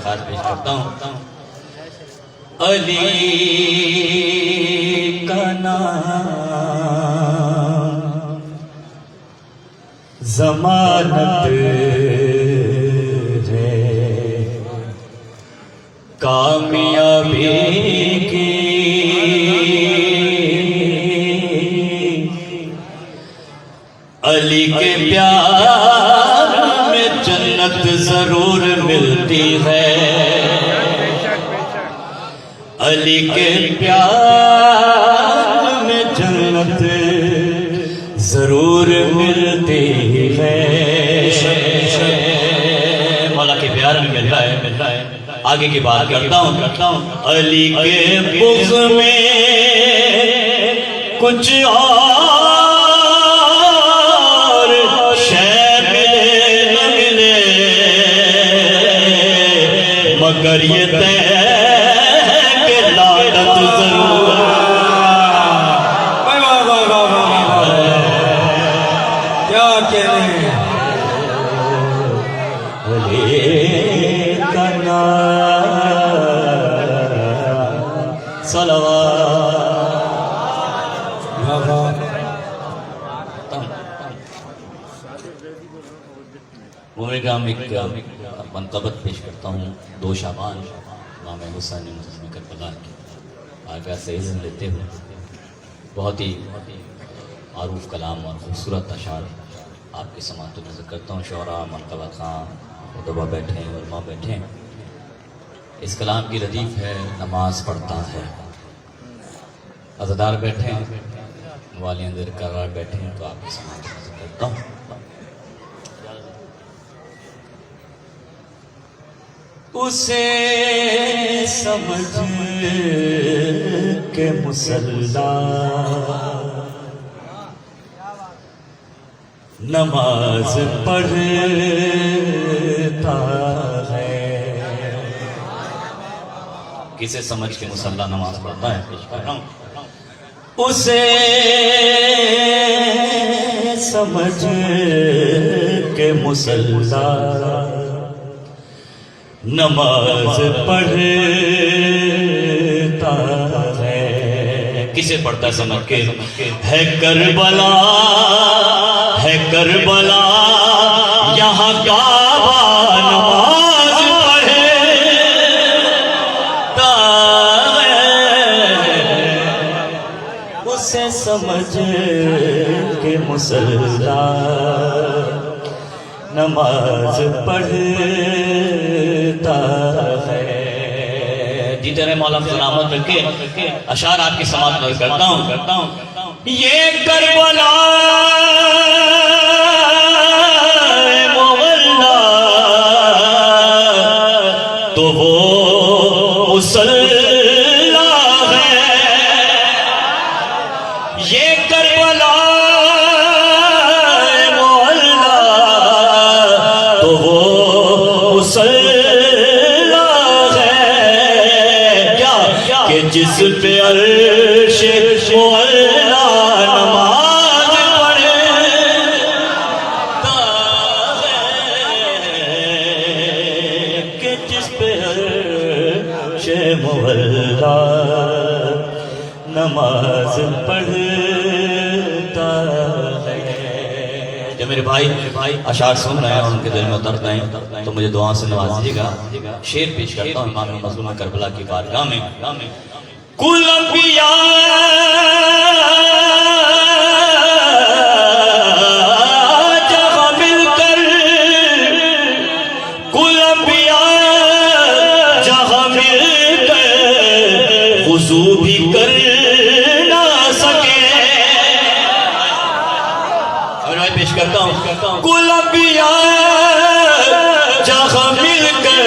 खास पेश करता हूँ। अली का नाम ज़मानत है कामयाबी की। अली के प्यार में जन्नत जरूर मिलती है। अली के प्यार में जन्नत जरूर मिलती है। मौला के प्यार में मिल रहा है। आगे की बात करता हूँ। अली के बुग़्ज़ में कुछ और शय मिले न मिले, मगर ये तय के लानत जरूर। क्या कहने का नाम सलवात। मुमेगा में मनक़बत पेश करता हूँ। 2 शाबान इमाम हुसैन मुज़म्मिल करबला की आगा से इज़्न लेते हुए बहुत ही मारूफ कलाम और खूबसूरत अशार आपके समात नज़र करता हूँ। शौरा, मनक़बत खां, खुतबा बैठे हैं, उलमा बैठे हैं। इस कलाम की लतीफ़ है नमाज पढ़ता है। अज़ादार बैठे हैं, वालियाँ अंदर करार बैठे हैं, तो आपके समात नज़र करता हूँ। उसे समझ के मुसल्ला नमाज पढ़ता है। किसे समझ के मुसल्ला नमाज पढ़ता है? पेश कर रहा हूं। उसे समझ के मुसल्ला नमाज पढ़ता है। किसे पढ़ता है समझ के? है करबला, है करबला यहाँ काबा नमाज पढ़ता है। उसे समझ के मुसल्ला नमाज पढ़ता है। जीते रहे मौला सलामत रखे। अशार आपकी समात नज़र करता हूँ। ये करबला मोहल्ला तो वो मुसल्ला है। ये करबला जिस पे अर्श मुअल्ला नमाज पढ़ता है, कि जिस पे अर्श मुअल्ला नमाज पढ़ता है। जब मेरे भाई अशार सुन रहे हैं और उनके दिल में उतर रहे हैं तो मुझे दुआ से नवाजिएगा। शेर पेश करता हूँ इमाम मज़लूम करबला की बारगाह में। कुल अंबिया जहाँ मिलकर, कुल अंबिया जहाँ मिलकर वुज़ू भी कर ना सके। और मैं पेश करता हूँ। कुल अंबिया जहाँ मिलकर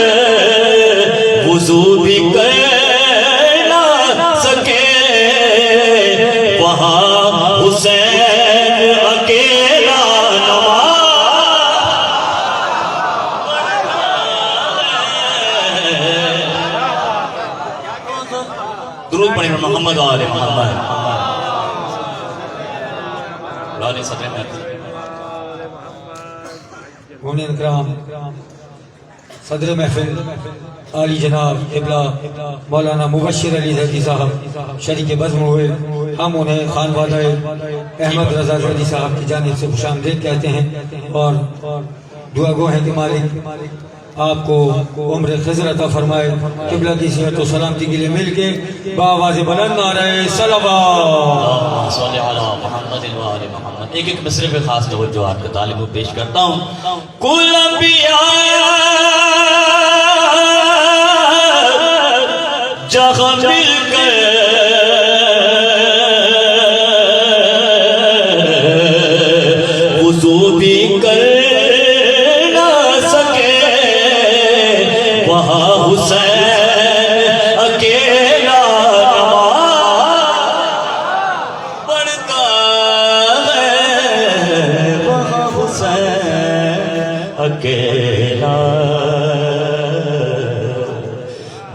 वुज़ू भी कर वहाँ हुसैन अकेला नमाज सल्ली अला मोहम्मद व आले मोहम्मद। लाली सदर में मोमिन कराम, सदर महफिल आली जनाब क़िबला मौलाना मुबश्शिर अली ज़ैदी साहब शरीक बज़्म हुए। हम उन्हें खानवादा अहमद रज़ा ज़ैदी साहब की जानिब से खुशामदीद कहते हैं और दुआ गो हैं कि मालिक आपको उम्र खिज़र अता फरमाए। क़िबला की सेहत और सलामती के लिए मिल के बावाज़ बुलंद नारे सलवात। सल्ली अला मोहम्मद व आले मोहम्मद। एक एक मिसरे पे खास तवज्जो आपके तालिब को पेश करता हूँ। कुल अंबिया जहाँ मिलकर वुज़ू भी कर ना सके, वहाँ हुसैन अकेला नमाज़ पढ़ता है, वहाँ हुसैन अकेला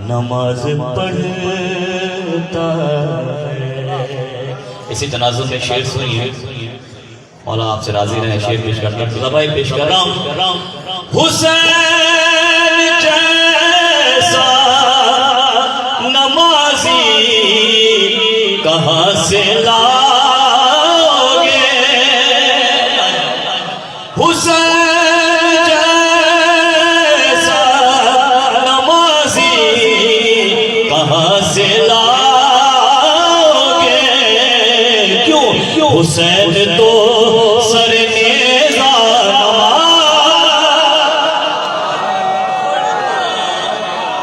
नमाज पढ़ता है। इसी तनाज़ुम में शेर सुनिए। मौला आपसे राजी रहे। शेर पेश करता भाई पेश कर रहा हूँ। हुसैन जैसा नमाजी कहाँ से लाओगे, हुसैन जैसा नमाजी कहाँ से लाओगे, क्यों हुसैन तो सर नेज़ा नमाज़।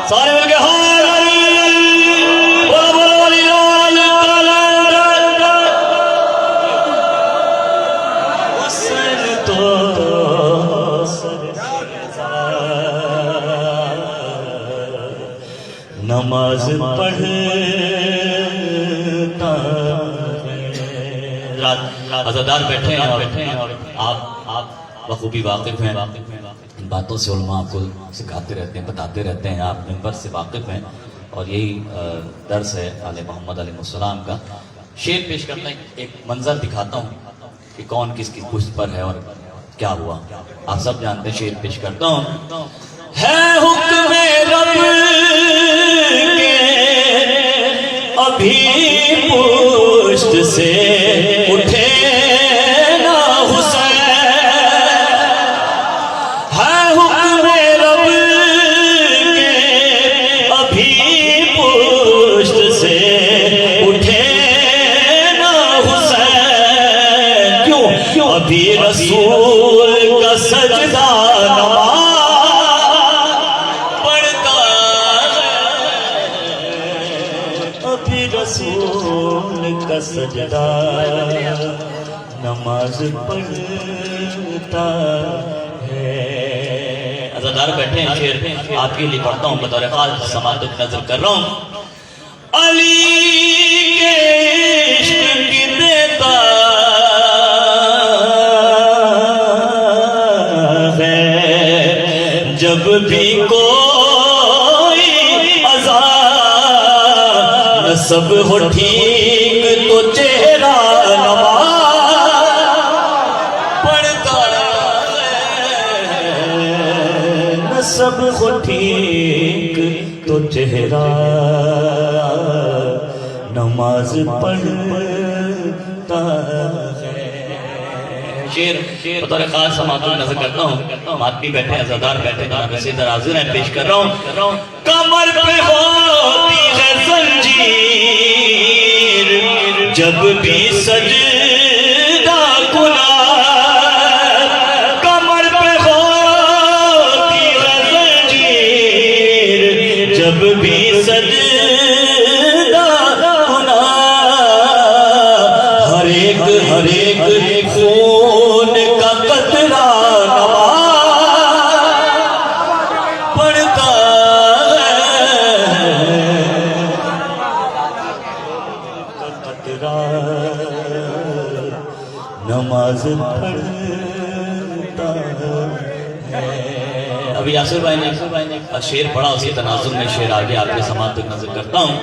सारे मिलके हुसैन तो सर नेज़ा नमाज पढ़ता है। अज़ादार बैठे हैं और आप बखूबी वाकिफ हैं। इन बातों से उलमा आपको सिखाते रहते हैं, बताते रहते हैं, आप मिंबर से वाकिफ हैं और यही दर्स है आले मोहम्मद अलैहिस्सलाम का। शेर पेश करता हूँ, एक मंजर दिखाता हूँ कि कौन किसकी पुश्त पर है और क्या हुआ। आप सब जानते हैं। शेर पेश करता हूँ। है हुक्म रब के अभी पुश्त से उठे ना हुसैन, है हुक्म रब के अभी पुश्त से उठे ना हुसैन, क्यों अभी रसूल का सजदा रसूल का सजदा नमाज पढ़ता है। अज़ादार बैठे हैं। शेर आपके लिए पढ़ता हूँ, बतौर खास समातुक नजर कर रहा हूँ। अली के इश्क की देता है, जब भी कोई अज़ान सब हो ठीक तो चेहरा नमाज पढ़ता है, न सब हो ठीक तो चेहरा नमाज पढ़ता है। शेर बतौर खास समातुल नजर करता हूँ। आदमी बैठे हैं, अज़ादार बैठे हैं, इसी तरह हाज़िर हैं, पेश कर रहा हूँ। कमर पे होती है जंजीर, जब भी सजदा गुनाह, कमर पे होती है जंजीर, जब भी सजदा गुनाह, हर एक खून का कतरा नमाज पढ़ता है, कतरा नमाज पढ़ता है। अभी यासिर भाई ने शेर पढ़ा, उसी तनाजुम में शेर आगे आपके समात तक नजर करता हूँ।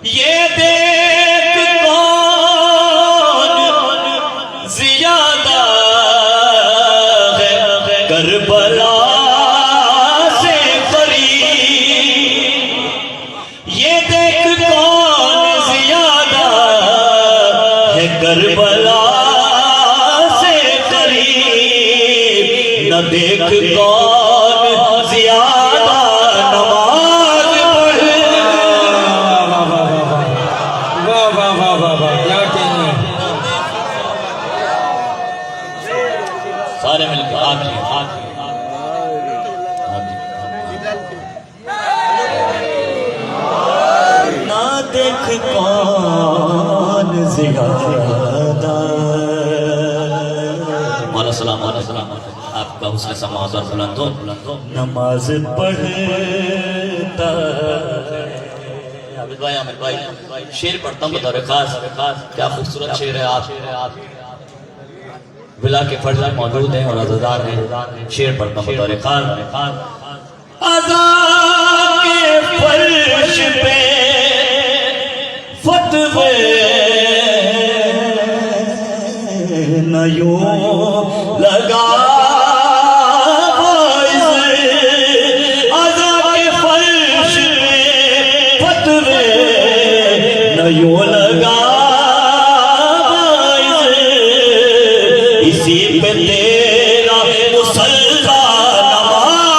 ये देख कौन ज्यादा है करबला से करीब, ये देख कौन ज्यादा है करबला से करीब, न देख कौन ज्यादा नमाज पढ़े। वाह वाह वाह वाह वाह, क्या कहने। सारे मिलकर आप जी ना देख कौन ज्यादा। मौला सलाम आपका हुस्न समाज और बुलंदो नमाज पढ़ता। आमिर भाई शेर पढ़ता हूँ बतौर खास, क्या खूबसूरत शेर है। आप विला के फर्ज मौजूद हैं और अज़ादार हैं। शेर पढ़ता हूँ बतौर खास। अज़ा के फर्श पे फतवे न यूं लगा, अज़ा के फर्श पे फतवे न यूं लगा, इसी पे तेरा मुसल्ला नमाज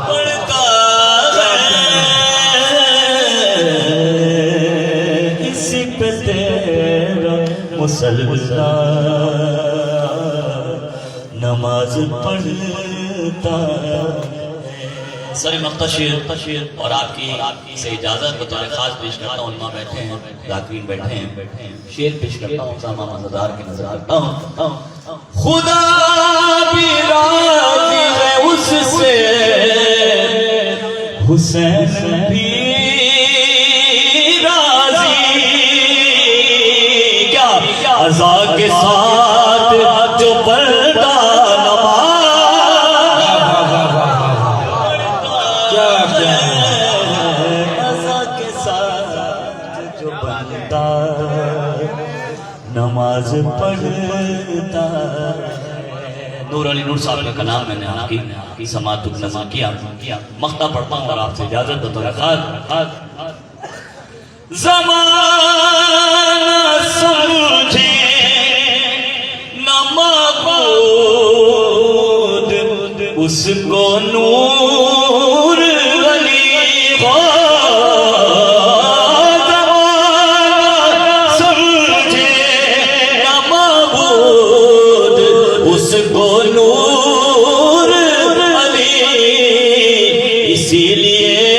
पढ़ता है, इसी पे तेरा मुसल्ला नमाज पढ़ता है। सर मुख्तशिर और आपकी से इजाजत बतौर खास पेश करता हूँ। उन्मा बैठे हैं, जाकिरीन बैठे हैं, शेर पेश करता हूँ। सामा मज़ेदार की नजर करता हूँ। खुदा भी राज़ी है उससे, हुसैन भी राज़ी, क्या अज़ा के साथ जो बंदा नमाज पढ़ता। नूर अली नूर साहब का कलाम मैंने आपकी समात नज़र किया। मख्ता पढ़ता हूँ और आपसे इजाजत बतौर खास। ज़माना समझे न माबूद, उसको नूर अली हो। उसको नूर अली इसीलिए